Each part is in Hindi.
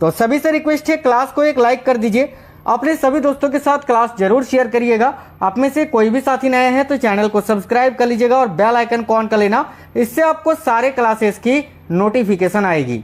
तो सभी से रिक्वेस्ट है क्लास को एक लाइक कर दीजिए, अपने सभी दोस्तों के साथ क्लास जरूर शेयर करिएगा। आप में से कोई भी साथी नए हैं तो चैनल को सब्सक्राइब कर लीजिएगा और बेल आइकन को ऑन कर लेना, इससे आपको सारे क्लासेस की नोटिफिकेशन आएगी।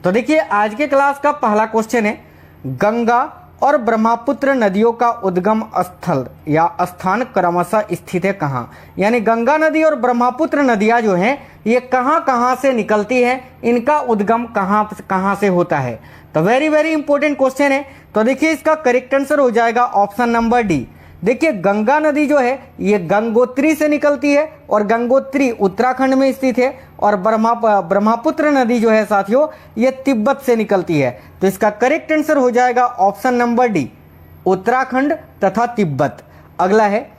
तो देखिए आज के क्लास का पहला क्वेश्चन है, गंगा और ब्रह्मपुत्र नदियों का उद्गम स्थल या स्थान क्रमशः स्थित है कहाँ। यानी गंगा नदी और ब्रह्मपुत्र नदियाँ जो हैं ये कहाँ कहाँ से निकलती है, इनका उद्गम कहाँ कहाँ से होता है। तो वेरी वेरी इंपॉर्टेंट क्वेश्चन है। तो देखिए इसका करेक्ट आंसर हो जाएगा ऑप्शन नंबर डी। देखिए गंगा नदी जो है ये गंगोत्री से निकलती है और गंगोत्री उत्तराखंड में स्थित है, और ब्रह्मपुत्र नदी जो है साथियों ये तिब्बत से निकलती है। तो इसका करेक्ट आंसर हो जाएगा ऑप्शन नंबर डी, उत्तराखंड तथा तिब्बत। अगला है,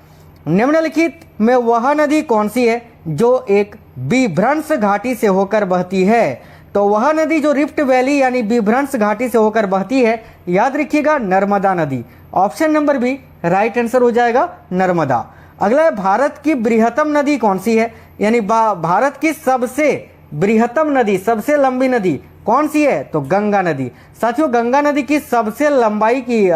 निम्नलिखित में वह नदी कौन सी है जो एक बिभ्रंश घाटी से होकर बहती है। तो वह नदी जो रिफ्ट वैली यानी बिभ्रंश घाटी से होकर बहती है, याद रखिएगा नर्मदा नदी। Option number B right answer हो जाएगा नर्मदा। अगला है, भारत की बृहत्तम नदी कौन सी है। यानी भारत की सबसे बृहत्तम नदी, सबसे लंबी नदी कौन सी है, तो गंगा नदी। साथियों गंगा नदी की सबसे लंबाई की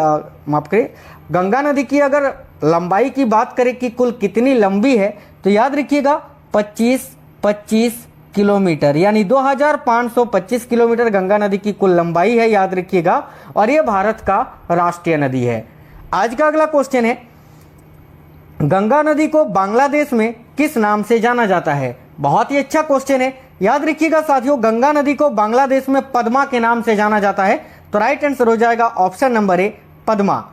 माफ करें, गंगा नदी की अगर लंबाई की बात करें कि कुल कितनी लंबी है, तो याद रखिएगा 25 किलोमीटर, यानी 2525 किलोमीटर गंगा नदी की कुल लंबाई है, याद रखिएगा। और ये भारत का राष्ट्रीय नदी है। आज का अगला क्वेश्चन है, गंगा नदी को बांग्लादेश में किस नाम से जाना जाता है। बहुत ही अच्छा क्वेश्चन है, याद रखिएगा साथियों गंगा नदी को बांग्लादेश में पद्मा के नाम से जाना जाता है। तो राइट आंसर हो जाएगा option number A Padma.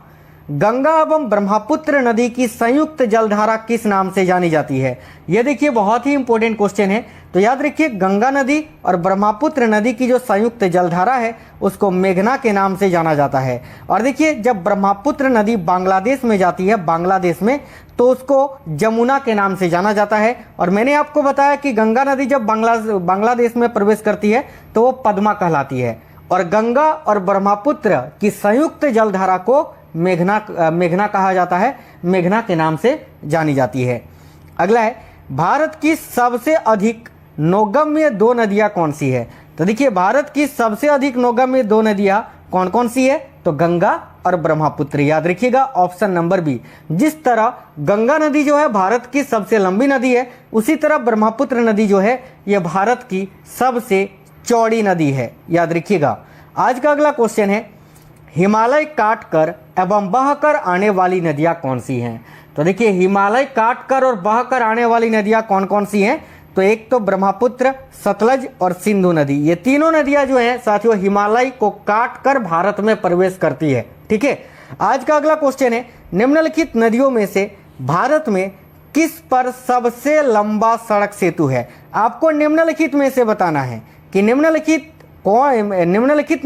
Ganga एवं ब्रह्मपुत्र नदी की संयुक्त जलधारा किस नाम से जानी जाती है। यह देखिए बहुत ही इंपॉर्टेंट क्वेश्चन है। तो याद रखिए गंगा नदी और ब्रह्मपुत्र नदी की जो संयुक्त जलधारा है उसको मेघना के नाम से जाना जाता है। और देखिए जब ब्रह्मपुत्र नदी बांग्लादेश में जाती है, बांग्लादेश में, तो उसको जमुना के नाम से जाना जाता है। और मैंने आपको बताया कि गंगा नदी जब बांग्लादेश में प्रवेश करती है तो वो पद्मा कहलाती है, और गंगा और ब्रह्मपुत्र की संयुक्त जलधारा को मेघना कहा जाता है, मेघना के नाम से जानी जाती है। अगला है, भारत की सबसे अधिक नौगम्य दो नदियां कौन सी है। तो देखिए भारत की सबसे अधिक नौगम्य दो नदियां कौन कौन सी है, तो गंगा और ब्रह्मपुत्र। याद रखिएगा ऑप्शन नंबर बी। जिस तरह गंगा नदी जो है भारत की सबसे लंबी नदी है, उसी तरह ब्रह्मपुत्र नदी जो है यह भारत की सबसे चौड़ी नदी है, याद रखिएगा। आज का अगला क्वेश्चन है, हिमालय काटकर एवं बहकर आने वाली नदियां कौन सी हैं। तो देखिए हिमालय काटकर और बहकर आने वाली नदियां कौन कौन सी हैं, तो एक तो ब्रह्मपुत्र, सतलज और सिंधु नदी। ये तीनों नदियां जो हैं साथियों हिमालय को काटकर भारत में प्रवेश करती है। ठीक है। आज का अगला क्वेश्चन है, निम्नलिखित नदियों में से भारत में किस पर सबसे लंबा सड़क सेतु है। आपको निम्नलिखित में से बताना है कि निम्नलिखित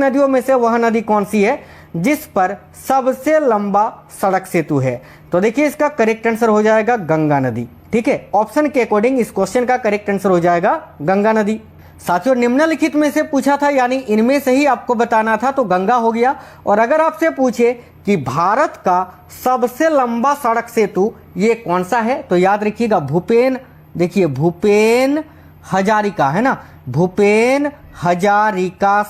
नदियों में से वह नदी कौन सी है जिस पर सबसे लंबा सड़क सेतु है। तो देखिए इसका करेक्ट आंसर हो जाएगा गंगा नदी। ठीक है, ऑप्शन के अकॉर्डिंग इस क्वेश्चन का करेक्ट आंसर हो जाएगा गंगा नदी। साथियों निम्नलिखित में से पूछा था, यानी इनमें से ही आपको बताना था, तो गंगा हो गया। और अगर आपसे पूछे कि भारत का सबसे लंबा सड़क सेतु ये कौन सा है, तो याद रखिएगा भूपेन हजारिका है ना, भूपेन हजारिका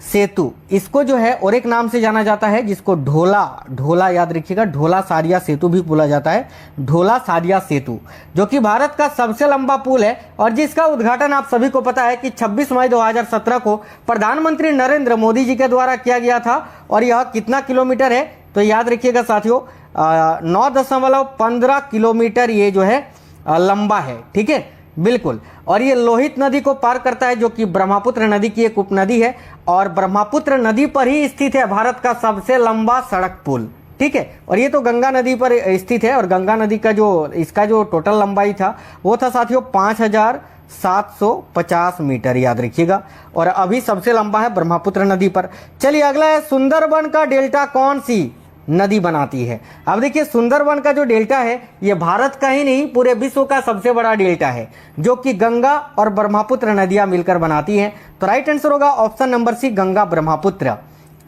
सेतु इसको जो है और एक नाम से जाना जाता है जिसको ढोला याद रखिएगा, ढोला सारिया सेतु भी बोला जाता है, ढोला सारिया सेतु, जो कि भारत का सबसे लंबा पुल है और जिसका उद्घाटन आप सभी को पता है कि 26 मई 2017 को प्रधानमंत्री नरेंद्र मोदी जी के द्वारा किया गया था। और यह कितना किलोमीटर है, तो याद रखिएगा साथियों 9.15 किलोमीटर ये जो है लंबा है। ठीक है, बिल्कुल। और ये लोहित नदी को पार करता है जो कि ब्रह्मपुत्र नदी की एक उपनदी है, और ब्रह्मपुत्र नदी पर ही स्थित है भारत का सबसे लंबा सड़क पुल। ठीक है, और ये तो गंगा नदी पर स्थित है, और गंगा नदी का इसका जो टोटल लंबाई था वो था साथियों 5750 मीटर, याद रखिएगा। और अभी सबसे लंबा है ब्रह्मपुत्र नदी पर। चलिए अगला है, सुंदरबन का डेल्टा कौन सी नदी बनाती है। अब देखिए सुंदरबन का जो डेल्टा है ये भारत का ही नहीं पूरे विश्व का सबसे बड़ा डेल्टा है, जो कि गंगा और ब्रह्मपुत्र नदियां मिलकर बनाती हैं। तो राइट आंसर होगा option number C, Ganga Brahmaputra.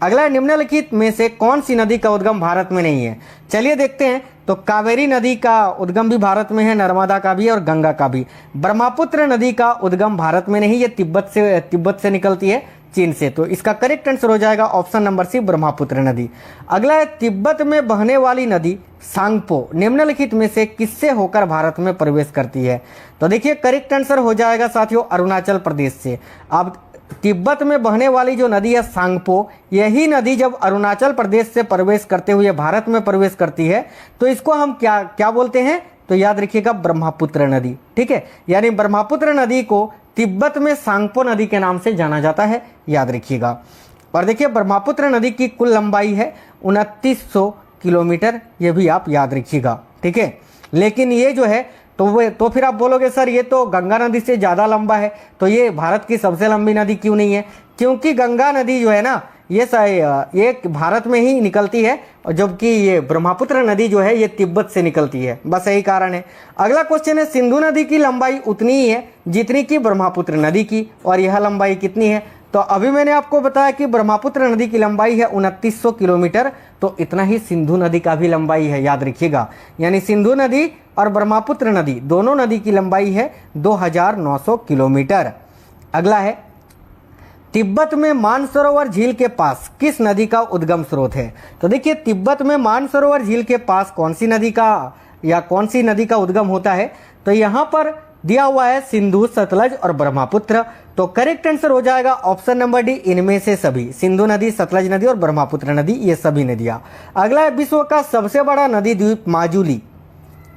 अगला निम्नलिखित में से कौन सी नदी का उद्गम भारत में नहीं है। चलिए देखते हैं, तो कावेरी नदी का उद्गम भी भारत में है, नर्मदा का भी और गंगा का भी। ब्रह्मपुत्र नदी का उद्गम भारत में नहीं, ये तिब्बत से निकलती है, चीन से। तो इसका करेक्ट आंसर हो जाएगा ऑप्शन नंबर सी ब्रह्मपुत्र नदी। अगला है तिब्बत में बहने वाली नदी सांगपो निम्नलिखित में से किससे होकर भारत में प्रवेश करती है? तो देखिए करेक्ट आंसर हो जाएगा साथियों अरुणाचल प्रदेश से। अब तिब्बत में बहने वाली जो नदी है सांगपो, यही नदी जब अरुणाचल प्रदेश से प्रवेश करते हुए भारत में प्रवेश करती है तो इसको हम क्या क्या बोलते हैं? तो याद रखिएगा ब्रह्मपुत्र नदी। ठीक है, यानी ब्रह्मपुत्र नदी को तिब्बत में सांगपो नदी के नाम से जाना जाता है, याद रखिएगा। और देखिए ब्रह्मपुत्र नदी की कुल लंबाई है 2900 किलोमीटर, ये भी आप याद रखिएगा। ठीक है, लेकिन ये जो है तो फिर आप बोलोगे सर ये तो गंगा नदी से ज़्यादा लंबा है, तो ये भारत की सबसे लंबी नदी क्यों नहीं है? क्योंकि गंगा नदी जो है ना ये भारत में ही निकलती है, और जबकि ये ब्रह्मपुत्र नदी जो है ये तिब्बत से निकलती है, बस यही कारण है। अगला क्वेश्चन है सिंधु नदी की लंबाई उतनी ही है जितनी की ब्रह्मपुत्र नदी की, और यह लंबाई कितनी है? तो अभी मैंने आपको बताया कि ब्रह्मपुत्र नदी की लंबाई है 2900 किलोमीटर, तो इतना ही सिंधु नदी का भी लंबाई है, याद रखिएगा। यानी सिंधु नदी और ब्रह्मपुत्र नदी दोनों नदी की लंबाई है 2900 किलोमीटर। अगला है तिब्बत में मानसरोवर झील के पास किस नदी का उद्गम स्रोत है? तो देखिए तिब्बत में मानसरोवर झील के पास कौन सी नदी का उद्गम होता है? तो यहाँ पर दिया हुआ है सिंधु, सतलज और ब्रह्मपुत्र। तो करेक्ट आंसर हो जाएगा ऑप्शन नंबर डी, इनमें से सभी। सिंधु नदी, सतलज नदी और ब्रह्मपुत्र नदी, ये सभी नदियां। अगला है विश्व का सबसे बड़ा नदी द्वीप माजुली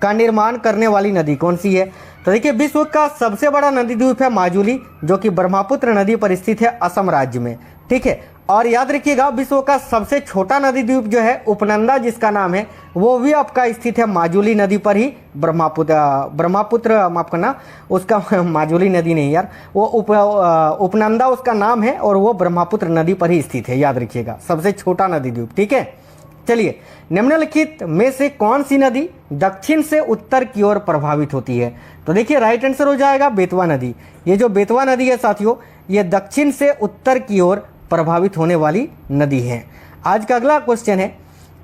का निर्माण करने वाली नदी कौन सी है? तो देखिए विश्व का सबसे बड़ा नदी द्वीप है माजुली, जो कि ब्रह्मपुत्र नदी पर स्थित है असम राज्य में। ठीक है, और याद रखिएगा विश्व का सबसे छोटा नदी द्वीप जो है उपनंदा जिसका नाम है, वो भी आपका स्थित है माजुली नदी पर ही। ब्रह्मपुत्र माफ करना, उसका माजुली नदी नहीं यार, वो उपनंदा उसका नाम है, और वो ब्रह्मपुत्र नदी पर ही स्थित है, याद रखिएगा, सबसे छोटा नदी द्वीप। ठीक है, चलिए निम्नलिखित में से कौन सी नदी दक्षिण से उत्तर की ओर प्रभावित होती है? तो देखिए राइट आंसर हो जाएगा बेतवा नदी। ये जो बेतवा नदी है साथियों, ये दक्षिण से उत्तर की ओर प्रभावित होने वाली नदी है। आज का अगला क्वेश्चन है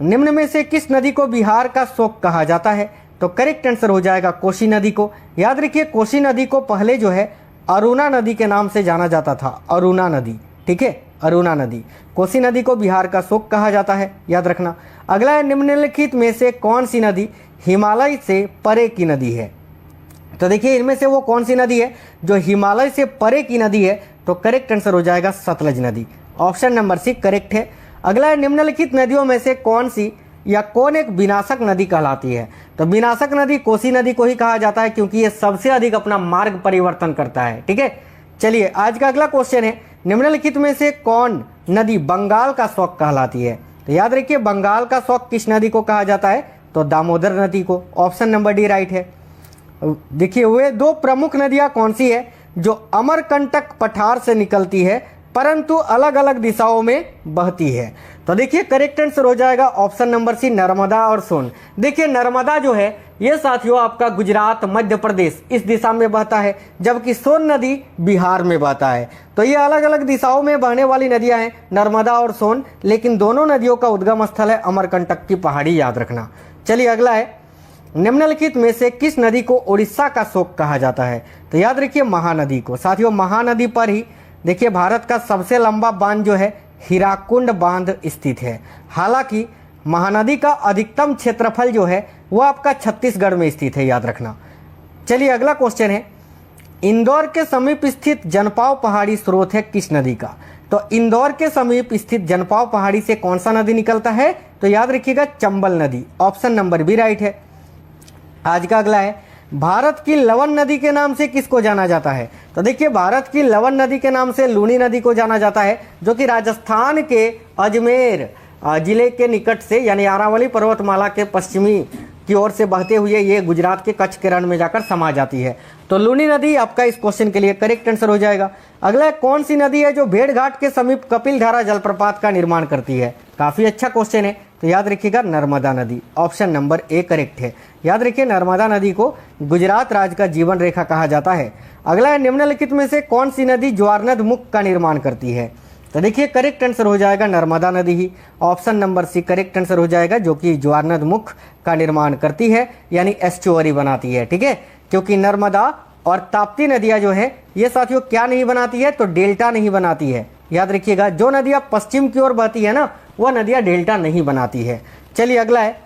निम्न में से किस नदी को बिहार का शोक कहा जाता है? तो करेक्ट आंसर हो जाएगा कोसी नदी को। याद रखिए कोसी नदी को पहले जो है अरुणा नदी के नाम से जाना जाता था, अरुणा नदी। ठीक है, अरुणा नदी। कोसी नदी को बिहार का शोक कहा जाता है, याद रखना। अगला है निम्नलिखित में से कौन सी नदी हिमालय से परे की नदी है? तो देखिए इनमें से वो कौन सी नदी है जो हिमालय से परे की नदी है? तो करेक्ट आंसर हो जाएगा सतलज नदी। ऑप्शन नंबर सी करेक्ट है। अगला है निम्नलिखित नदियों में से कौन एक विनाशक नदी कहलाती है? तो विनाशक नदी कोसी नदी को ही कहा जाता है, क्योंकि ये सबसे अधिक अपना मार्ग परिवर्तन करता है। ठीक है, चलिए आज का अगला क्वेश्चन है निम्नलिखित में से कौन नदी बंगाल का शौक कहलाती है? तो याद रखिए बंगाल का शौक किस नदी को कहा जाता है? तो दामोदर नदी को। ऑप्शन नंबर डी राइट है। देखिए वे दो प्रमुख नदियां कौन सी है जो अमरकंटक पठार से निकलती है परंतु अलग अलग दिशाओं में बहती है? तो देखिए करेक्ट आंसर हो जाएगा ऑप्शन नंबर सी नर्मदा और सोन। देखिए नर्मदा जो है ये साथियों आपका गुजरात, मध्य प्रदेश इस दिशा में बहता है, जबकि सोन नदी बिहार में बहता है। तो ये अलग अलग दिशाओं में बहने वाली नदियां हैं नर्मदा और सोन, लेकिन दोनों नदियों का उद्गम स्थल है अमरकंटक की पहाड़ी, याद रखना। चलिए अगला है निम्नलिखित में से किस नदी को उड़ीसा का शोक कहा जाता है? तो याद रखिए महानदी को। साथियों महानदी पर ही देखिए भारत का सबसे लंबा बांध जो है हीराकुंड बांध स्थित है। हालांकि महानदी का अधिकतम क्षेत्रफल जो है वो आपका छत्तीसगढ़ में स्थित है, याद रखना। चलिए अगला क्वेश्चन है इंदौर के समीप स्थित जनपाव पहाड़ी स्रोत है किस नदी का? तो इंदौर के समीप स्थित जनपाव पहाड़ी से कौन सा नदी निकलता है? तो याद रखिएगा चंबल नदी। ऑप्शन नंबर बी राइट है। आज का अगला है भारत की लवन नदी के नाम से किसको जाना जाता है? तो देखिए भारत की लवन नदी के नाम से लूनी नदी को जाना जाता है, जो कि राजस्थान के अजमेर जिले के निकट से यानी अरावली पर्वतमाला के पश्चिमी की ओर से बहते हुए ये गुजरात के कच्छ के रण में जाकर समा जाती है। तो लूनी नदी आपका इस क्वेश्चन के लिए करेक्ट आंसर हो जाएगा। अगला कौन सी नदी है जो भेड़घाट के समीप कपिलधारा जलप्रपात का निर्माण करती है? काफी अच्छा क्वेश्चन है, तो याद रखिएगा नर्मदा नदी। ऑप्शन नंबर ए करेक्ट है। याद रखिए नर्मदा नदी को गुजरात राज्य का जीवन रेखा कहा जाता है। अगला है निम्नलिखित में से कौन सी नदी ज्वारनद मुख का निर्माण करती है? तो देखिए करेक्ट आंसर हो जाएगा नर्मदा नदी ही। Option number C correct answer हो जाएगा, जो कि ज्वारनद मुख का निर्माण करती है यानी एस्चुअरी बनाती है। ठीक है, क्योंकि नर्मदा और ताप्ती नदियां जो है ये साथियों क्या नहीं बनाती है? तो डेल्टा नहीं बनाती है। याद रखिएगा। जो नदियाँ पश्चिम की ओर बहती है ना, वह नदियाँ डेल्टा नहीं बनाती है। चलिए अगला है,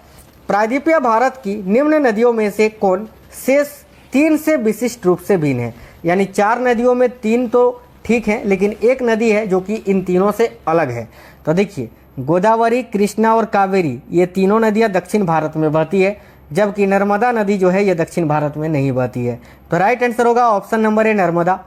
प्रायद्वीपीय भारत की निम्न नदियों में से कौन शेष 3 से विशिष्ट रूप से भिन्न है। यानी 4 नदियों में 3 तो ठीक है, लेकिन एक नदी है जो कि इन तीनों से अलग है। तो देखिए, गोदावरी, कृष्णा और कावेरी, ये तीनों नदियाँ दक्षिण भारत में बहती है, जबकि नर्मदा नदी जो है ये दक्षिण भारत में नहीं बहती है। तो राइट आंसर होगा ऑप्शन नंबर ए, नर्मदा।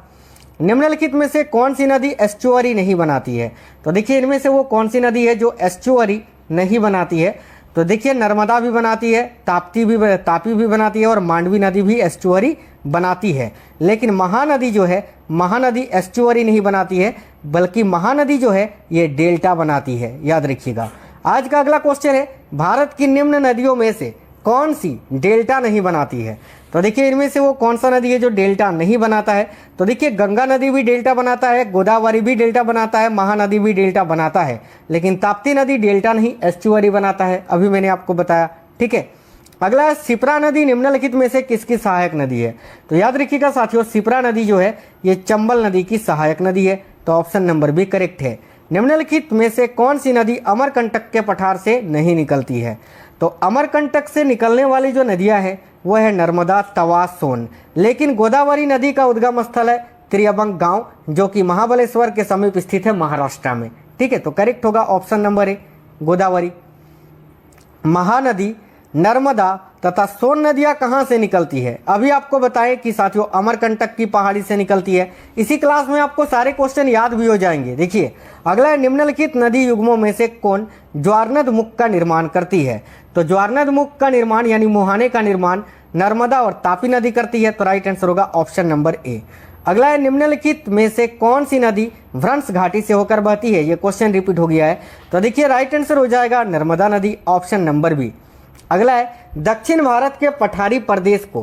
निम्नलिखित में से कौन सी नदी एस्चुअरी नहीं बनाती है। तो देखिए, इनमें से वो कौन सी नदी है जो एस्चुअरी नहीं बनाती है। तो देखिए, नर्मदा भी बनाती है, ताप्ती भी बनाती है और मांडवी नदी भी एस्चुअरी बनाती है। लेकिन महानदी जो है, महानदी एस्चुअरी नहीं बनाती है, बल्कि महानदी जो है ये डेल्टा बनाती है, याद रखिएगा। आज का अगला क्वेश्चन है, भारत की निम्न नदियों में से कौन सी डेल्टा नहीं बनाती है। तो देखिए, इनमें से वो कौन सा नदी है जो डेल्टा नहीं बनाता है। तो देखिए, गंगा नदी भी डेल्टा बनाता है, गोदावरी भी डेल्टा बनाता है, महानदी भी डेल्टा बनाता है, लेकिन ताप्ती नदी डेल्टा नहीं, एस्चुअरी बनाता है। अभी मैंने आपको बताया, ठीक है। अगला है, शिप्रा नदी निम्नलिखित में से किसकी सहायक नदी है। तो याद रखिएगा साथियों, शिप्रा नदी जो है ये चंबल नदी की सहायक नदी है। तो ऑप्शन नंबर बी करेक्ट है। निम्नलिखित में से कौन सी नदी अमरकंटक के पठार से नहीं निकलती है। तो अमरकंटक से निकलने वाली जो नदियां हैं वह है नर्मदा, तवा, सोन। लेकिन गोदावरी नदी का उद्गम स्थल है त्रियबंग गांव, जो कि महाबलेश्वर के समीप स्थित है महाराष्ट्र में, ठीक है। तो करेक्ट होगा option number A, Godavari. Mahanadi, Narmada तथा सोन नदियां कहां से निकलती है। अभी आपको बताएं कि साथियों अमरकंटक की पहाड़ी से निकलती है। इसी क्लास में आपको सारे क्वेश्चन याद भी हो जाएंगे। देखिए, अगला है, निम्नलिखित नदी युग्मों में से कौन ज्वारनद मुख का निर्माण करती है। तो ज्वारनद मुख का निर्माण यानी मुहाने का निर्माण नर्मदा और तापी नदी करती है। तो राइट आंसर होगा ऑप्शन नंबर ए। अगला है, निम्नलिखित में से कौन सी नदी भ्रंश घाटी से होकर बहती है। ये क्वेश्चन रिपीट हो गया है। तो देखिए, राइट आंसर हो जाएगा नर्मदा नदी, ऑप्शन नंबर बी। अगला है, दक्षिण भारत के पठारी प्रदेश को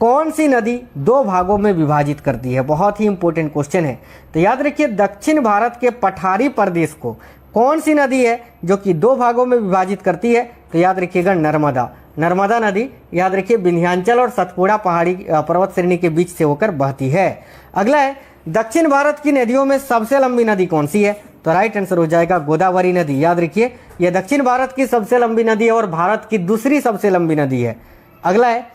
कौन सी नदी 2 भागों में विभाजित करती है। बहुत ही इंपॉर्टेंट क्वेश्चन है। तो याद रखिए, दक्षिण भारत के पठारी प्रदेश को कौन सी नदी है जो कि 2 भागों में विभाजित करती है। तो याद रखिएगा नर्मदा, नर्मदा नदी याद रखिए विंध्याचल और सतपुड़ा पहाड़ी पर्वत श्रेणी के बीच से होकर बहती है। अगला है, दक्षिण भारत की नदियों में सबसे लंबी नदी कौन सी है। तो राइट आंसर हो जाएगा गोदावरी नदी। याद रखिए, यह दक्षिण भारत की सबसे लंबी नदी है और भारत की दूसरी सबसे लंबी नदी है। अगला है,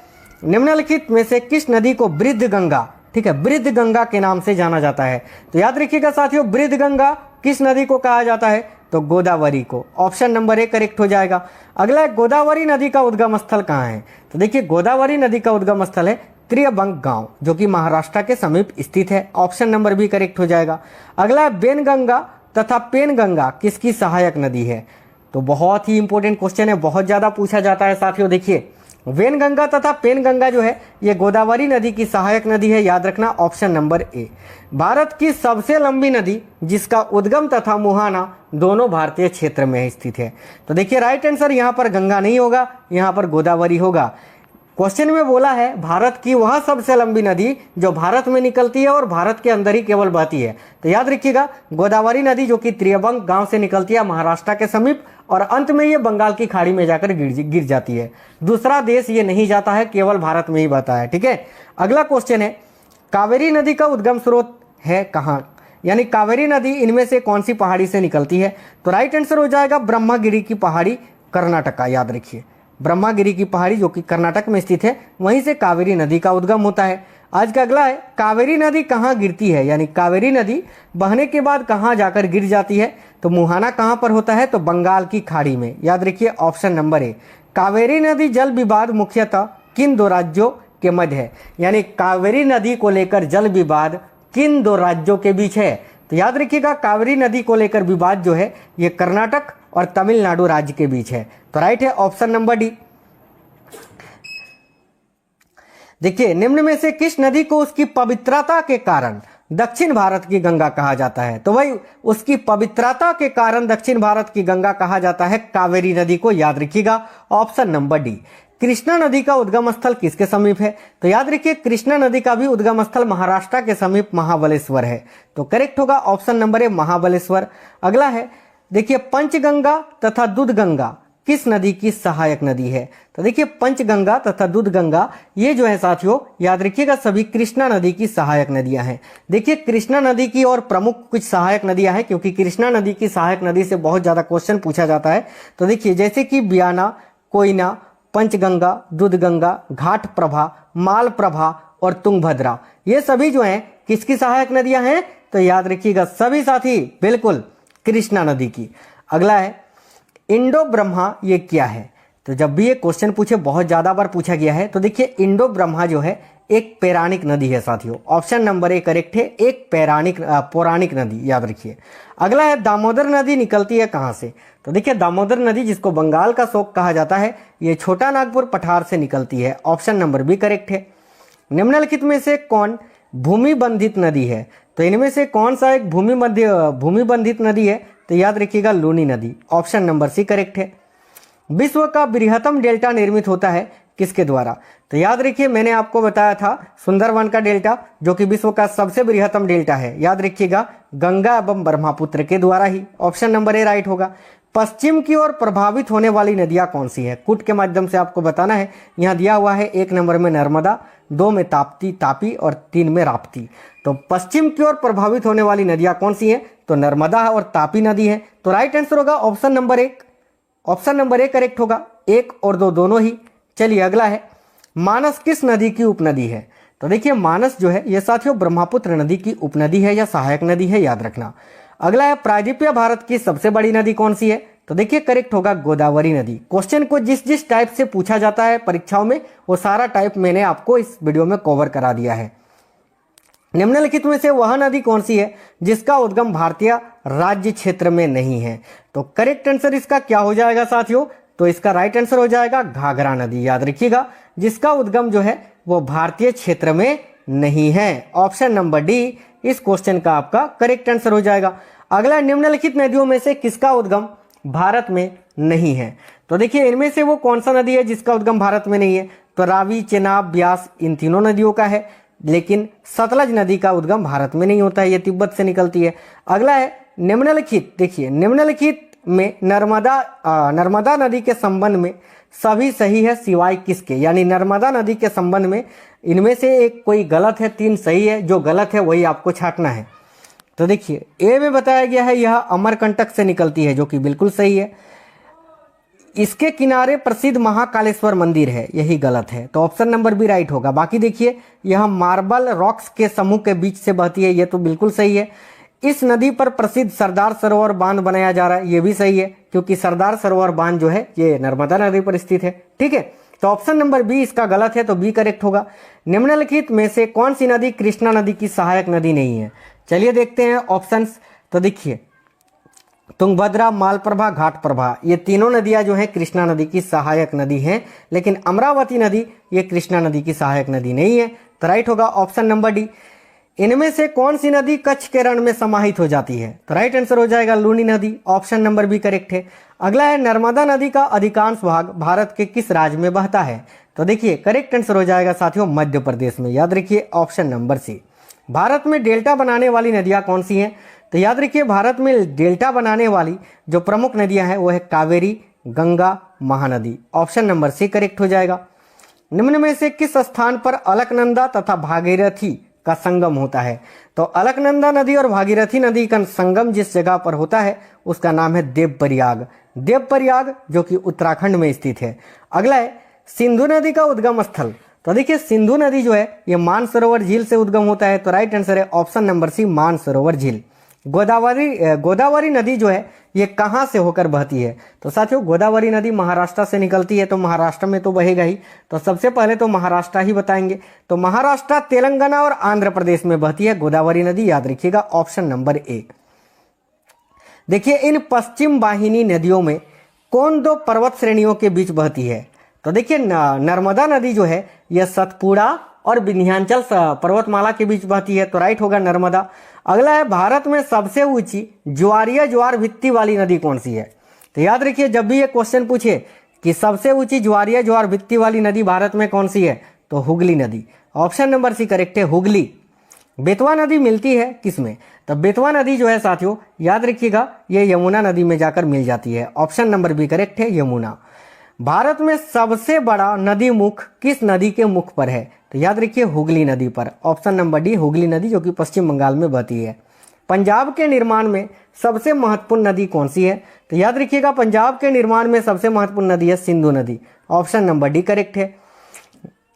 निम्नलिखित में से किस नदी को वृद्ध गंगा, ठीक है, वृद्ध गंगा के नाम से जाना जाता है। तो याद रखिएगा साथियों, वृद्ध गंगा किस नदी को कहा जाता है। तो गोदावरी को, ऑप्शन नंबर ए करेक्ट हो जाएगा। अगला है, गोदावरी नदी का उद्गम स्थल कहाँ है। तो देखिए, गोदावरी नदी का उद्गम स्थल है त्रियबंग गांव, जो कि महाराष्ट्र के समीप स्थित है। ऑप्शन नंबर बी करेक्ट हो जाएगा। अगला है, बेनगंगा तथा पेनगंगा किसकी सहायक नदी है। तो बहुत ही इंपॉर्टेंट क्वेश्चन है, बहुत ज्यादा पूछा जाता है साथियों। देखिए, वेनगंगा तथा पेनगंगा जो है ये गोदावरी नदी की सहायक नदी है, याद रखना ऑप्शन नंबर ए। भारत की सबसे लंबी नदी जिसका उद्गम तथा मुहाना दोनों भारतीय क्षेत्र में स्थित है। तो देखिए, राइट आंसर यहाँ पर गंगा नहीं होगा, यहाँ पर गोदावरी होगा। क्वेश्चन में बोला है भारत की वह सबसे लंबी नदी जो भारत में निकलती है और भारत के अंदर ही केवल बहती है। तो याद रखिएगा, गोदावरी नदी जो कि त्रियबंग गांव से निकलती है महाराष्ट्र के समीप, और अंत में ये बंगाल की खाड़ी में जाकर गिर जाती है। दूसरा देश ये नहीं जाता है, केवल भारत में ही बहता है, ठीक है। अगला क्वेश्चन है, कावेरी नदी का उद्गम स्रोत है कहाँ, यानी कावेरी नदी इनमें से कौन सी पहाड़ी से निकलती है। तो राइट आंसर हो जाएगा ब्रह्मगिरी की पहाड़ी, कर्नाटक। याद रखिए, ब्रह्मगिरी की पहाड़ी जो कि कर्नाटक में स्थित है, वहीं से कावेरी नदी का उद्गम होता है। आज का अगला है, कावेरी नदी कहाँ गिरती है, यानी कावेरी नदी बहने के बाद कहाँ जाकर गिर जाती है। तो मुहाना कहाँ पर होता है। तो बंगाल की खाड़ी में। याद रखिए ऑप्शन नंबर ए। कावेरी नदी जल विवाद मुख्यतः किन 2 राज्यों के मध्य है, यानी कावेरी नदी को लेकर जल विवाद किन 2 राज्यों के बीच है। तो याद रखिएगा, कावेरी नदी को लेकर विवाद जो है ये कर्नाटक और तमिलनाडु राज्य के बीच है। तो राइट है ऑप्शन नंबर डी। देखिए, निम्न में से किस नदी को उसकी पवित्रता के कारण दक्षिण भारत की गंगा कहा जाता है। तो भाई, उसकी पवित्रता के कारण दक्षिण भारत की गंगा कहा जाता है कावेरी नदी को। याद रखिएगा ऑप्शन नंबर डी। कृष्णा नदी का उद्गम स्थल किसके समीप है। तो याद रखिए, कृष्णा नदी का भी उद्गम स्थल महाराष्ट्र के समीप महाबलेश्वर है। तो करेक्ट होगा ऑप्शन नंबर ए, महाबलेश्वर। अगला है, देखिए, पंचगंगा तथा दूधगंगा किस नदी की सहायक नदी है? तो देखिए पंचगंगा तथा दूधगंगा ये जो है साथियों याद रखिएगा सभी कृष्णा नदी की सहायक नदियां हैं। देखिए कृष्णा नदी की और प्रमुख कुछ सहायक नदियां हैं, क्योंकि कृष्णा नदी की सहायक नदी से बहुत ज्यादा क्वेश्चन पूछा जाता है। तो देखिए जैसे कि ब्याना, कोयना, पंचगंगा, दूधगंगा, घाट प्रभा, माल प्रभा और तुंगभद्रा, ये सभी जो हैं किसकी सहायक नदियां हैं? तो याद रखिएगा सभी साथी बिल्कुल कृष्णा नदी की। अगला है इंडो ब्रह्मा, ये क्या है? तो जब भी ये क्वेश्चन पूछे बहुत ज्यादा बार पूछा गया है। तो देखिए इंडो ब्रह्मा जो है एक पौराणिक नदी है साथियों। ऑप्शन नंबर ए करेक्ट है, एक पौराणिक नदी, याद रखिए। अगला है दामोदर नदी निकलती है कहां से? तो देखिए दामोदर नदी जिसको बंगाल का शोक कहा जाता है, ये छोटा नागपुर पठार से निकलती है। ऑप्शन नंबर बी करेक्ट है। निम्नलिखित में से कौन भूमि बंधित नदी है? तो इनमें से कौन सा एक भूमि बंधित नदी है? तो याद रखिएगा लूनी नदी। ऑप्शन नंबर सी करेक्ट है। विश्व का बृहत्तम डेल्टा निर्मित होता है किसके द्वारा? तो याद रखिए मैंने आपको बताया था सुंदरवन का डेल्टा जो कि विश्व का सबसे बृहत्तम डेल्टा है, याद रखिएगा गंगा एवं ब्रह्मपुत्र के द्वारा ही। ऑप्शन नंबर ए राइट होगा। पश्चिम की ओर प्रभावित होने वाली नदियां कौन सी है? कूट के माध्यम से आपको बताना है। यहाँ दिया हुआ है 1 नंबर में नर्मदा, 2 में तापी और 3 में राप्ती। तो पश्चिम की ओर प्रभावित होने वाली नदियां कौन सी हैं? तो नर्मदा और तापी नदी है। तो राइट आंसर होगा option number 1। Option number A correct होगा, 1 और 2 दोनों ही। चलिए अगला है मानस किस नदी की उपनदी है? तो देखिए मानस जो है ये साथियों ब्रह्मपुत्र नदी की उपनदी है या सहायक नदी है, याद रखना। अगला है प्रायद्वीपीय भारत की सबसे बड़ी नदी कौन सी है? तो देखिए करेक्ट होगा गोदावरी नदी। क्वेश्चन को जिस टाइप से पूछा जाता है परीक्षाओं में वो सारा टाइप मैंने आपको इस वीडियो में कवर करा दिया है। निम्नलिखित में से वह नदी कौन सी है जिसका उद्गम भारतीय राज्य क्षेत्र में नहीं है? तो करेक्ट आंसर इसका क्या हो जाएगा साथियों? तो इसका राइट आंसर हो जाएगा घाघरा नदी, याद रखिएगा, जिसका उद्गम जो है वो भारतीय क्षेत्र में नहीं है। ऑप्शन नंबर डी इस क्वेश्चन का आपका करेक्ट आंसर हो जाएगा। अगला निम्नलिखित नदियों में से किसका उद्गम भारत में नहीं है? तो देखिए इनमें से वो कौन सा नदी है जिसका उद्गम भारत में नहीं है? तो रावी, चेनाब, ब्यास, इन तीनों नदियों का है, लेकिन सतलज नदी का उद्गम भारत में नहीं होता है, ये तिब्बत से निकलती है। अगला है निम्नलिखित, देखिए निम्नलिखित में नर्मदा नदी के संबंध में सभी सही है सिवाय किसके? यानी नर्मदा नदी के संबंध में इनमें से एक कोई गलत है, 3 सही है, जो गलत है वही आपको छांटना है। तो देखिए ए में बताया गया है यह अमरकंटक से निकलती है, जो कि बिल्कुल सही है। इसके किनारे प्रसिद्ध महाकालेश्वर मंदिर है, यही गलत है। तो ऑप्शन नंबर बी राइट होगा। बाकी देखिए यह मार्बल रॉक्स के समूह के बीच से बहती है, यह तो बिल्कुल सही है। इस नदी पर प्रसिद्ध सरदार सरोवर बांध बनाया जा रहा है, ये भी सही है, क्योंकि सरदार सरोवर बांध जो है ये नर्मदा नदी पर स्थित है। ठीक है, तो ऑप्शन नंबर बी इसका गलत है, तो बी करेक्ट होगा। निम्नलिखित में से कौन सी नदी कृष्णा नदी की सहायक नदी नहीं है? चलिए देखते हैं ऑप्शंस। तो देखिए तुंगभद्रा, मालप्रभा, घाटप्रभा, ये तीनों नदियां जो हैं कृष्णा नदी की सहायक नदी हैं, लेकिन अमरावती नदी ये कृष्णा नदी की सहायक नदी नहीं है। तो राइट होगा ऑप्शन नंबर डी। इनमें से कौन सी नदी कच्छ के रण में समाहित हो जाती है? तो राइट आंसर हो जाएगा लूनी नदी। ऑप्शन नंबर बी करेक्ट है। अगला है नर्मदा नदी का अधिकांश भाग भारत के किस राज्य में बहता है? तो देखिए करेक्ट आंसर हो जाएगा साथियों मध्य प्रदेश में, याद रखिए ऑप्शन नंबर सी। भारत में डेल्टा बनाने वाली नदियां कौन सी हैं? तो याद रखिए भारत में डेल्टा बनाने वाली जो प्रमुख नदियां हैं वो है Kaveri, Ganga, Mahanadi. Option number C correct हो जाएगा। निम्न में से किस स्थान पर अलकनंदा तथा भागीरथी का संगम होता है? तो अलकनंदा नदी और भागीरथी नदी का संगम जिस जगह पर होता है उसका नाम है देवप्रयाग। देवप्रयाग जो कि उत्तराखंड में स्थित है। अगला है सिंधु नदी का उद्गम स्थल। तो देखिए सिंधु नदी जो है ये मानसरोवर झील से उद्गम होता है, तो राइट आंसर है ऑप्शन नंबर सी मानसरोवर झील। गोदावरी नदी जो है ये कहां से होकर बहती है? तो साथियों गोदावरी नदी महाराष्ट्र से निकलती है, तो महाराष्ट्र में तो बहेगा ही, तो सबसे पहले तो महाराष्ट्र ही बताएंगे। तो महाराष्ट्र, तेलंगाना और आंध्र प्रदेश में बहती है गोदावरी नदी, याद रखिएगा ऑप्शन नंबर ए। देखिए इन पश्चिम वाहिनी नदियों में कौन 2 पर्वत श्रेणियों के बीच बहती है? तो देखिए नर्मदा नदी जो है यह सतपुड़ा और विंध्याचल पर्वतमाला के बीच बहती है, तो राइट होगा नर्मदा। अगला है भारत में सबसे ऊंची ज्वार भित्ति वाली नदी कौन सी है? तो याद रखिए जब भी ये क्वेश्चन पूछे कि सबसे ऊंची ज्वार भित्ति वाली नदी भारत में कौन सी है, तो हुगली नदी। ऑप्शन नंबर सी करेक्ट है हुगली। बेतवा नदी मिलती है किसमें? तो बेतवा नदी जो है साथियों याद रखिएगा ये यमुना नदी में जाकर मिल जाती है। ऑप्शन नंबर बी करेक्ट है, यमुना। भारत में सबसे बड़ा नदी मुख किस नदी के मुख पर है? तो याद रखिए हुगली नदी पर। ऑप्शन नंबर डी हुगली नदी, जो कि पश्चिम बंगाल में बहती है। पंजाब के निर्माण में सबसे महत्वपूर्ण नदी कौन सी है? तो याद रखिएगा पंजाब के निर्माण में सबसे महत्वपूर्ण नदी है सिंधु नदी। ऑप्शन नंबर डी करेक्ट है।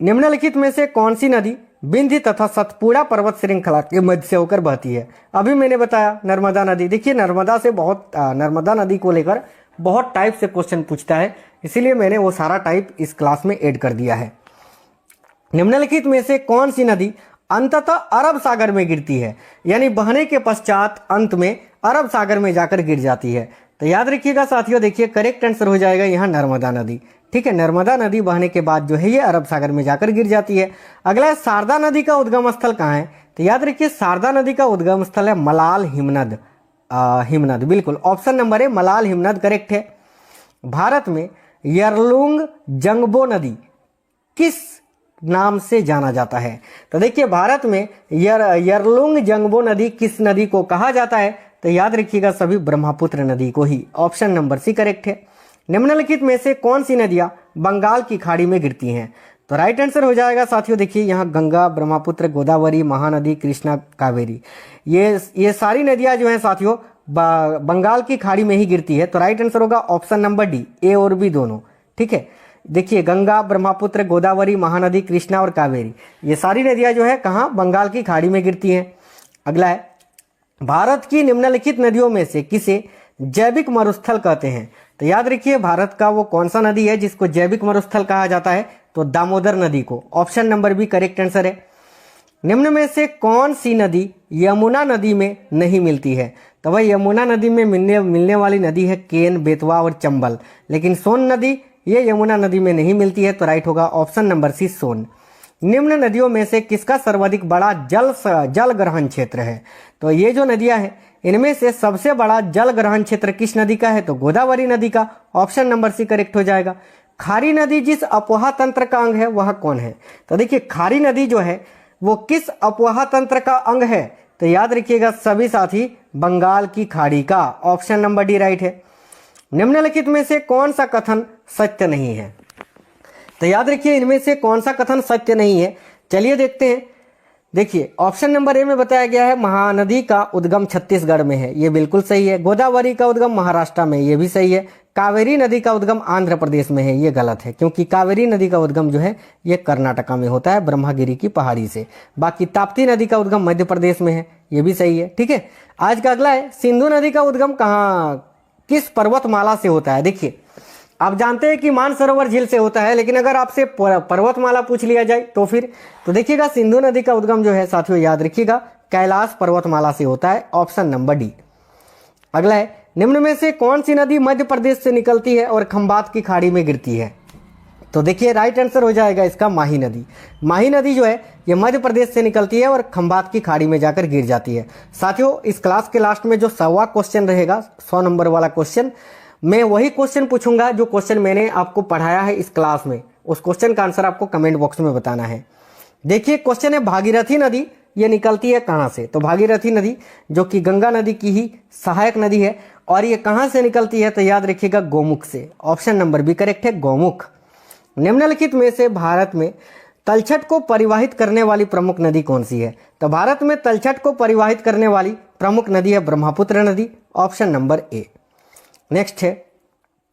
निम्नलिखित में से कौन सी नदी विंध्य तथा सतपुड़ा पर्वत श्रृंखला के मध्य से होकर बहती है? अभी मैंने बताया नर्मदा नदी। देखिए नर्मदा नदी को लेकर बहुत टाइप से क्वेश्चन पूछता है, इसीलिए मैंने वो सारा टाइप इस क्लास में ऐड कर दिया है। निम्नलिखित में से कौन सी नदी अंततः अरब सागर में गिरती है? यानी बहने के पश्चात अंत में अरब सागर में जाकर गिर जाती है। तो याद रखिएगा साथियों, देखिए करेक्ट आंसर हो जाएगा यहाँ नर्मदा नदी। ठीक है, नर्मदा नदी बहने के बाद जो है ये अरब सागर में जाकर गिर जाती है। अगला है शारदा नदी का उद्गम स्थल कहाँ है? तो याद रखिए शारदा नदी का उद्गम स्थल है मलाल हिमनद। हिमनद बिल्कुल, ऑप्शन नंबर है मलाल हिमनद करेक्ट है। भारत में यरलुंग जंगबो नदी किस नाम से जाना जाता है? तो देखिए भारत में यरलुंग जंगबो नदी किस नदी को कहा जाता है? तो याद रखिएगा सभी ब्रह्मपुत्र नदी को ही। ऑप्शन नंबर सी करेक्ट है। निम्नलिखित में से कौन सी नदियां बंगाल की खाड़ी में गिरती हैं? तो राइट आंसर हो जाएगा साथियों, देखिए यहाँ गंगा, ब्रह्मपुत्र, गोदावरी, महानदी, कृष्णा, कावेरी, ये सारी नदियां जो हैं साथियों बंगाल की खाड़ी में ही गिरती है। तो राइट आंसर होगा ऑप्शन नंबर डी, ए और बी दोनों। ठीक है, देखिए गंगा, ब्रह्मपुत्र, गोदावरी, महानदी, कृष्णा और कावेरी, ये सारी नदियां जो है कहाँ बंगाल की खाड़ी में गिरती हैं। अगला है भारत की निम्नलिखित नदियों में से किसे जैविक मरुस्थल कहते हैं? तो याद रखिए भारत का वो कौन सा नदी है जिसको जैविक मरुस्थल कहा जाता है? तो दामोदर नदी को। Option number B correct answer है। निम्न में से कौन सी नदी यमुना नदी में नहीं मिलती है? तो भाई यमुना नदी में मिलने वाली नदी है केन, बेतवा और चंबल, लेकिन सोन नदी ये यमुना नदी में नहीं मिलती है। तो राइट होगा ऑप्शन नंबर सी सोन। निम्न नदियों में से किसका सर्वाधिक बड़ा जल ग्रहण क्षेत्र है? तो ये जो नदियां हैं इनमें से सबसे बड़ा जल ग्रहण क्षेत्र किस नदी का है? तो गोदावरी नदी का। ऑप्शन नंबर सी करेक्ट हो जाएगा। खारी नदी जिस अपवाह तंत्र का अंग है वह कौन है? तो देखिए खारी नदी जो है वो किस अपवाह तंत्र का अंग है? तो याद रखिएगा सभी साथी बंगाल की खाड़ी का। ऑप्शन नंबर डी राइट है। निम्नलिखित में से कौन सा कथन सत्य नहीं है? तो याद रखिए इनमें से कौन सा कथन सत्य नहीं है, चलिए देखते हैं। देखिए ऑप्शन नंबर ए में बताया गया है महानदी का उद्गम छत्तीसगढ़ में है, ये बिल्कुल सही है। गोदावरी का उद्गम महाराष्ट्र में, ये भी सही है। कावेरी नदी का उद्गम आंध्र प्रदेश में है, ये गलत है, क्योंकि कावेरी नदी का उद्गम जो है ये कर्नाटका में होता है ब्रह्मगिरी की पहाड़ी से। बाकी ताप्ती नदी का उद्गम मध्य प्रदेश में है, ये भी सही है। ठीक है, आज का अगला है सिंधु नदी का उद्गम कहाँ किस पर्वतमाला से होता है? देखिए आप जानते हैं कि मानसरोवर झील से होता है, लेकिन अगर आपसे पर्वतमाला पूछ लिया जाए तो देखिएगा सिंधु नदी का उद्गम जो है साथियों याद रखिएगा कैलाश पर्वतमाला से होता है। Option number D. अगला है निम्न में से कौन सी नदी मध्य प्रदेश से निकलती है और खंबात की खाड़ी में गिरती है? तो देखिए राइट आंसर हो जाएगा इसका माही नदी। माही नदी जो है ये मध्य प्रदेश से निकलती है और खंबात की खाड़ी में जाकर गिर जाती है। साथियों इस क्लास के लास्ट में जो 100वां क्वेश्चन रहेगा 100 नंबर वाला क्वेश्चन, मैं वही क्वेश्चन पूछूंगा जो क्वेश्चन मैंने आपको पढ़ाया है इस क्लास में, उस क्वेश्चन का आंसर आपको कमेंट बॉक्स में बताना है। देखिए क्वेश्चन है भागीरथी नदी ये निकलती है कहाँ से? तो भागीरथी नदी जो कि गंगा नदी की ही सहायक नदी है और ये कहाँ से निकलती है? तो याद रखिएगा गौमुख से। ऑप्शन नंबर बी करेक्ट है, गौमुख। निम्नलिखित में से भारत में तलछट को परिवाहित करने वाली प्रमुख नदी कौन सी है? तो भारत में तलछट को परिवाहित करने वाली प्रमुख नदी है ब्रह्मपुत्र नदी। Option number A. नेक्स्ट है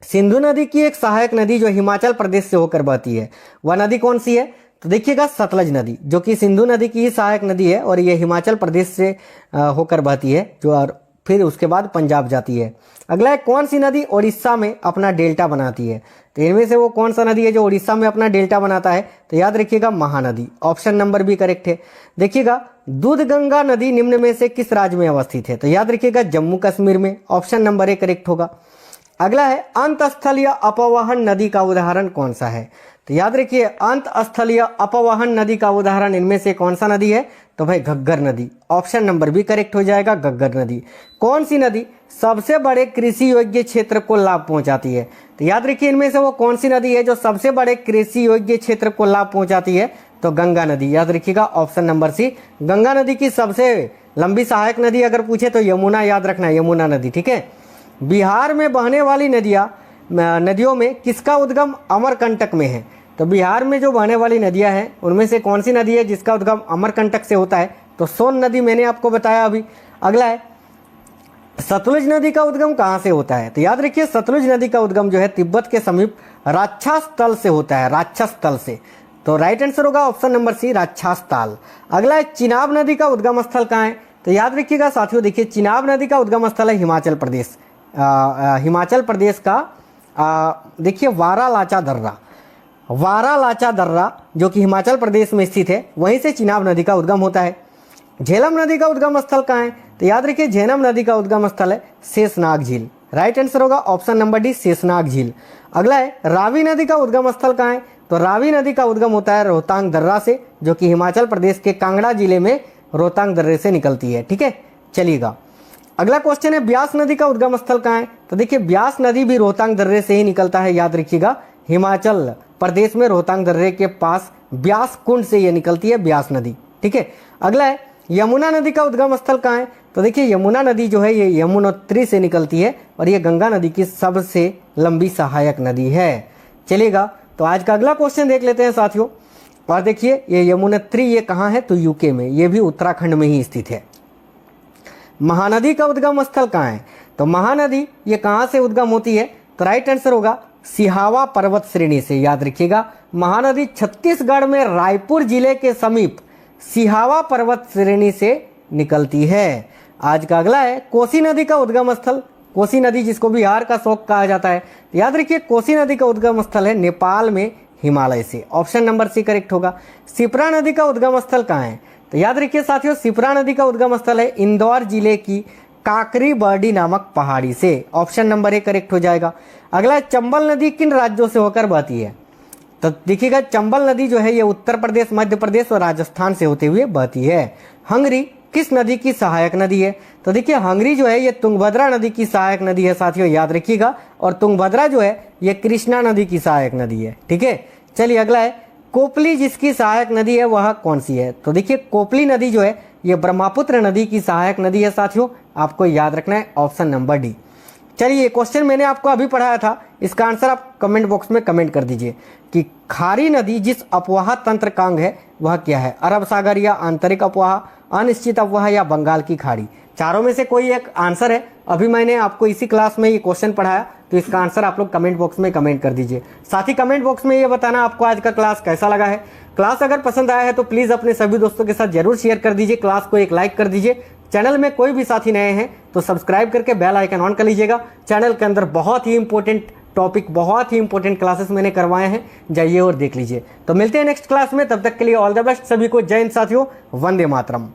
सिंधु नदी की एक सहायक नदी जो हिमाचल प्रदेश से होकर बहती है, वह नदी कौन सी है? तो देखिएगा सतलज नदी, जो कि सिंधु नदी की ही सहायक नदी है और ये हिमाचल प्रदेश से होकर बहती है जो और फिर उसके बाद पंजाब जाती है। अगला है कौन सी नदी उड़ीसा में अपना डेल्टा बनाती है? तो इनमें से वो कौन सा नदी है जो उड़ीसा में अपना डेल्टा बनाता है? तो याद रखिएगा Mahanadi. Option number B correct है। देखिएगा दूधगंगा नदी निम्न में से किस राज्य में अवस्थित है? तो याद रखिएगा जम्मू कश्मीर में। ऑप्शन नंबर ए करेक्ट होगा। अगला है अंतस्थलीय अपवहन नदी का उदाहरण कौन सा है? तो याद रखिए अंतस्थलीय अपवहन नदी का उदाहरण इनमें से कौन सा नदी है? तो भाई घग्गर नदी। ऑप्शन नंबर बी करेक्ट हो जाएगा, घग्गर नदी। कौन सी नदी सबसे बड़े कृषि योग्य क्षेत्र को लाभ पहुंचाती है? तो याद रखिए इनमें से वो कौन सी नदी है जो सबसे बड़े कृषि योग्य क्षेत्र को लाभ पहुंचाती है? तो गंगा नदी, याद रखिएगा ऑप्शन नंबर सी। गंगा नदी की सबसे लंबी सहायक नदी अगर पूछे तो यमुना, याद रखना यमुना नदी, ठीक है। बिहार में बहने वाली नदियों में किसका उद्गम अमरकंटक में है? तो बिहार में जो बहने वाली नदियां हैं उनमें से कौन सी नदी है जिसका उद्गम अमरकंटक से होता है? तो सोन नदी, मैंने आपको बताया अभी। अगला है सतलुज नदी का उद्गम कहाँ से होता है? तो याद रखिए सतलुज नदी का उद्गम जो है तिब्बत के समीप राक्षस तल से होता है, राक्षस तल से। तो राइट आंसर होगा ऑप्शन नंबर सी, राक्षस ताल। अगला है चिनाब नदी का उद्गम स्थल कहाँ है? तो याद रखिएगा साथियों, देखिए चिनाब नदी का उद्गम स्थल है हिमाचल प्रदेश। हिमाचल प्रदेश का देखिए वारालाचा दर्रा, वारालाचा दर्रा जो कि हिमाचल प्रदेश में स्थित है, वहीं से चिनाब नदी का उद्गम होता है। झेलम नदी का उद्गम स्थल कहाँ है? तो याद रखिए झेलम नदी का उद्गम स्थल है शेषनाग झील। राइट आंसर होगा ऑप्शन नंबर डी, शेषनाग झील। अगला है रावी नदी का उद्गम स्थल कहाँ है? तो रावी नदी का उद्गम होता है रोहतांग दर्रा से, जो कि हिमाचल प्रदेश के कांगड़ा जिले में रोहतांग दर्रे से निकलती है, ठीक है। चलिएगा अगला क्वेश्चन है ब्यास नदी का उद्गम स्थल कहाँ है? तो देखिए ब्यास नदी भी रोहतांग दर्रे से ही निकलता है, याद रखिएगा हिमाचल प्रदेश में रोहतांग दर्रे के पास ब्यास कुंड से ये निकलती है ब्यास नदी, ठीक है। अगला है यमुना नदी का उद्गम स्थल कहाँ है? तो देखिए यमुना नदी जो है ये यमुनोत्री से निकलती है और ये गंगा नदी की सबसे लंबी सहायक नदी है। चलिएगा तो आज का अगला क्वेश्चन देख लेते हैं साथियों। और देखिए ये यमुनोत्री ये कहाँ है? तो यूके में, ये भी उत्तराखंड में ही स्थित है। महानदी का उद्गम स्थल कहाँ है? तो महानदी ये कहाँ से उद्गम होती है? तो राइट आंसर होगा सिहावा पर्वत श्रेणी से, याद रखिएगा। महानदी छत्तीसगढ़ में रायपुर जिले के समीप सिहावा पर्वत श्रेणी से निकलती है। आज का अगला है कोसी नदी का उद्गम स्थल। कोसी नदी जिसको बिहार का शोक कहा जाता है, याद रखिए कोसी नदी का उद्गम स्थल है नेपाल में हिमालय से। ऑप्शन नंबर सी करेक्ट होगा। शिप्रा नदी का उद्गम स्थल कहाँ है? तो याद रखिए साथियों शिप्रा नदी का उद्गम स्थल है इंदौर जिले की काकरी बर्डी नामक पहाड़ी से। ऑप्शन नंबर ए करेक्ट हो जाएगा। अगला चंबल नदी किन राज्यों से होकर बहती है? तो देखिएगा चंबल नदी जो है ये उत्तर प्रदेश, मध्य प्रदेश और राजस्थान से होते हुए बहती है। हंगरी किस नदी की सहायक नदी है? तो देखिए हंगरी जो है ये तुंगभद्रा नदी की सहायक नदी है साथियों, याद रखिएगा। और तुंगभद्रा जो है ये कृष्णा नदी की सहायक नदी है, ठीक है। चलिए अगला है कोपली जिसकी सहायक नदी है वह कौन सी है? तो देखिए कोपली नदी जो है ये ब्रह्मपुत्र नदी की सहायक नदी है साथियों, आपको याद रखना है ऑप्शन नंबर डी। चलिए क्वेश्चन मैंने आपको अभी पढ़ाया था, इसका आंसर आप कमेंट बॉक्स में कमेंट कर दीजिए कि खारी नदी जिस अपवाह तंत्र का अंग है वह क्या है? अरब सागर या आंतरिक अपवाह, अनिश्चित अपवाह या बंगाल की खाड़ी? चारों में से कोई एक आंसर है। अभी मैंने आपको इसी क्लास में ये क्वेश्चन पढ़ाया, तो इसका आंसर आप लोग कमेंट बॉक्स में कमेंट कर दीजिए। साथ ही कमेंट बॉक्स में ये बताना आपको आज का क्लास कैसा लगा है। क्लास अगर पसंद आया है तो प्लीज़ अपने सभी दोस्तों के साथ जरूर शेयर कर दीजिए, क्लास को एक लाइक कर दीजिए। चैनल में कोई भी साथी नए हैं तो सब्सक्राइब करके बेल आइकन ऑन कर लीजिएगा। चैनल के अंदर बहुत ही इंपॉर्टेंट टॉपिक, बहुत ही इंपॉर्टेंट क्लासेस मैंने करवाए हैं, जाइए और देख लीजिए। तो मिलते हैं नेक्स्ट क्लास में, तब तक के लिए ऑल द बेस्ट सभी को। जय हिंद साथियों, वंदे मातरम।